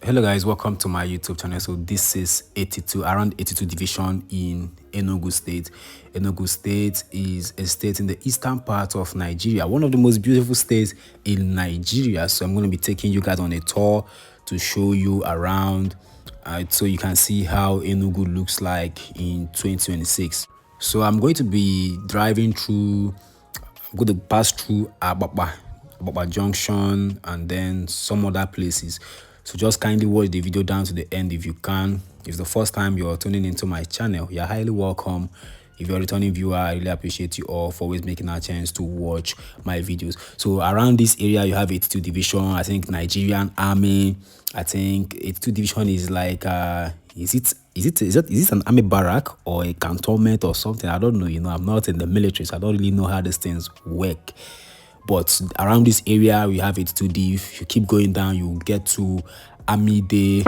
Hello guys, welcome to my YouTube channel. So this is around 82 division in Enugu state. Enugu state is a state in the eastern part of Nigeria, one of the most beautiful states in Nigeria. So I'm going to be taking you guys on a tour to show you around, so you can see how Enugu looks like in 2026. So I'm going to be driving through, I'm going to pass through Ababa Junction and then some other places. So just kindly watch the video down to the end if you can. If it's the first time you're tuning into my channel, you're highly welcome. If you're a returning viewer, I really appreciate you all for always making a chance to watch my videos. So around this area, you have 82 division, I think Nigerian Army. I think 82 division is like, is it an army barrack or a cantonment or something? I don't know. I'm not in the military, so I don't really know how these things work. But around this area, we have 82 div. If you keep going down, you get to Army Day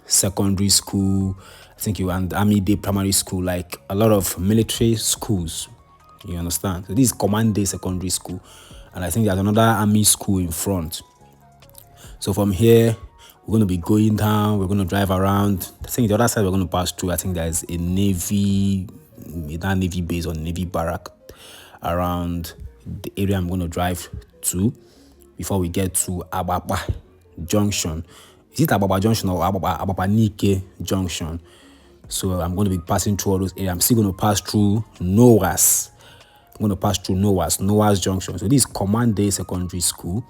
Secondary School. I think you and Army Day Primary School, like a lot of military schools. You understand? So this is Command Day Secondary School, and I think there's another army school in front. So from here, we're going to be going down. We're going to drive around. I think the other side we're going to pass through. I think there's a Navy base or Navy barrack around the area I'm going to drive to before we get to Ababa Junction. Is it Ababa Junction or Ababa Nike Junction? So I'm going to be passing through all those areas. I'm still going to pass through Noah's. I'm going to pass through Noah's Junction. So this is Command Day Secondary School.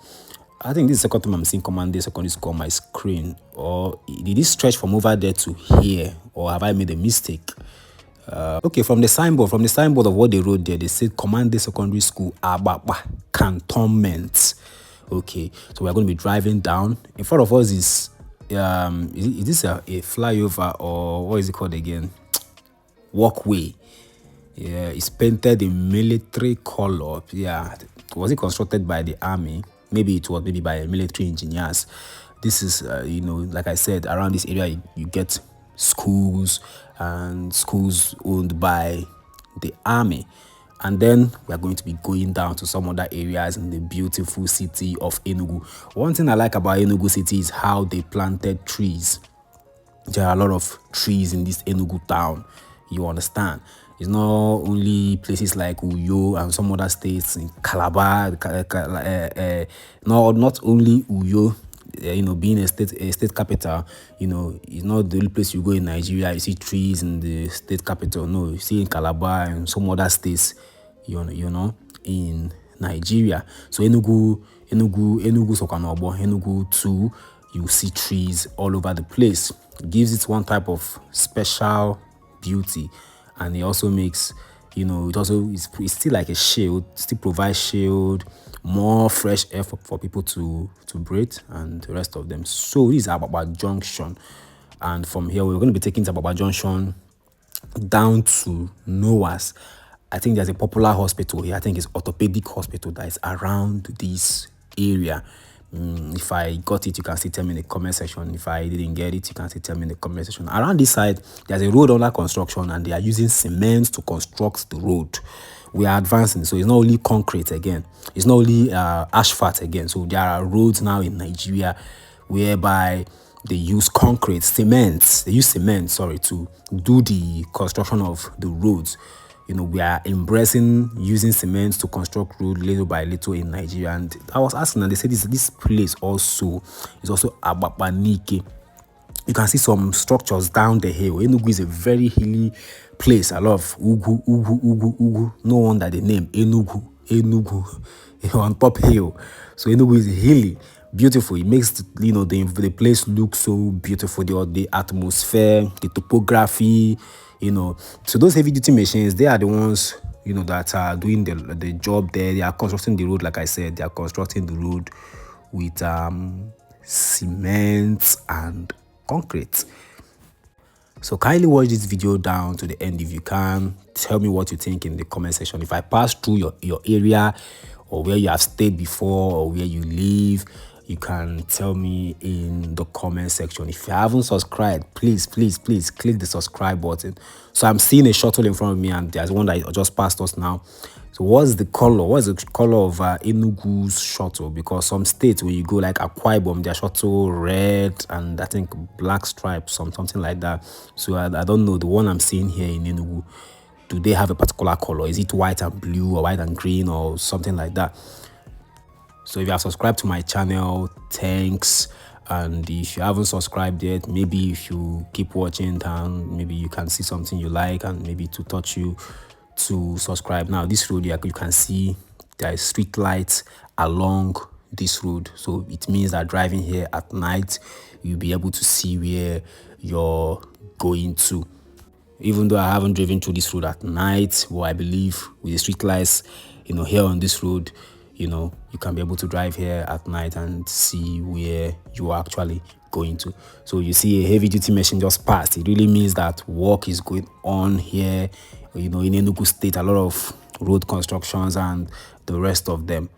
I think this is the second time I'm seeing Command Day Secondary School on my screen. Or did it stretch from over there to here? Or have I made a mistake? Okay, from the signboard of what they wrote there, they said Command Day Secondary School, Ababa Cantonment. Okay, so we're going to be driving down. In front of us is this a flyover or what is it called again? Walkway. Yeah, it's painted in military color. Yeah, was it constructed by the army? Maybe it was by military engineers. This is, like I said, around this area you get schools and schools owned by the army. And then we are going to be going down to some other areas in the beautiful city of Enugu. One thing I like about Enugu city is how they planted trees. There are a lot of trees in this Enugu town. You understand? It's not only places like Uyo and some other states in Calabar. Not only Uyo. Being a state capital, it's not the only place you go in Nigeria. You see trees in the state capital. No, you see in Calabar and some other states, in Nigeria. So Enugu, Sokanobo, Enugu too, you see trees all over the place. It gives it one type of special beauty, and it also makes, it's still like a shield, still provides shield, more fresh air for people to breathe and the rest of them. So this is Ababa Junction, and from here we're going to be taking to Ababa Junction down to Noah's. I think there's a popular hospital here. I think it's orthopedic hospital that is around this area. If I got it, you can still tell me in the comment section. If I didn't get it, you can still tell me in the comment section. Around this side, there's a road under construction, and they are using cement to construct the road. We are advancing, so it's not only concrete again. It's not only asphalt again. So there are roads now in Nigeria whereby they use cement. They use cement, to do the construction of the roads. We are embracing using cement to construct road little by little in Nigeria. And I was asking, and they said this place also is also Ababa Nike. You can see some structures down the hill. Enugu is a very hilly place. I love Ugu. No wonder the name Enugu on top hill. So Enugu is hilly, beautiful. It makes the place look so beautiful. The atmosphere, the topography. So those heavy duty machines, they are the ones that are doing the job there. They are constructing the road. Like I said, they are constructing the road with cement and concrete. So kindly watch this video down to the end if you can. Tell me what you think in the comment section. If I pass through your area or where you have stayed before or where you live, you can tell me in the comment section. If you haven't subscribed, please click the subscribe button. So I'm seeing a shuttle in front of me, and there's one that just passed us now. So what's the color? What's the color of Enugu's shuttle? Because some states where you go like Akwa Ibom, their shuttle red and I think black stripes, something like that. So I don't know. The one I'm seeing here in Enugu, do they have a particular color? Is it white and blue or white and green or something like that? So if you are subscribed to my channel, thanks. And if you haven't subscribed yet, maybe if you keep watching, then maybe you can see something you like and maybe to touch you to subscribe. Now this road here, you can see there is street lights along this road, so it means that driving here at night you'll be able to see where you're going to. Even though I haven't driven through this road at night, well, I believe with the street lights, here on this road, you can be able to drive here at night and see where you are actually going to. So you see a heavy duty machine just passed. It really means that work is going on here, in Enugu State, a lot of road constructions and the rest of them.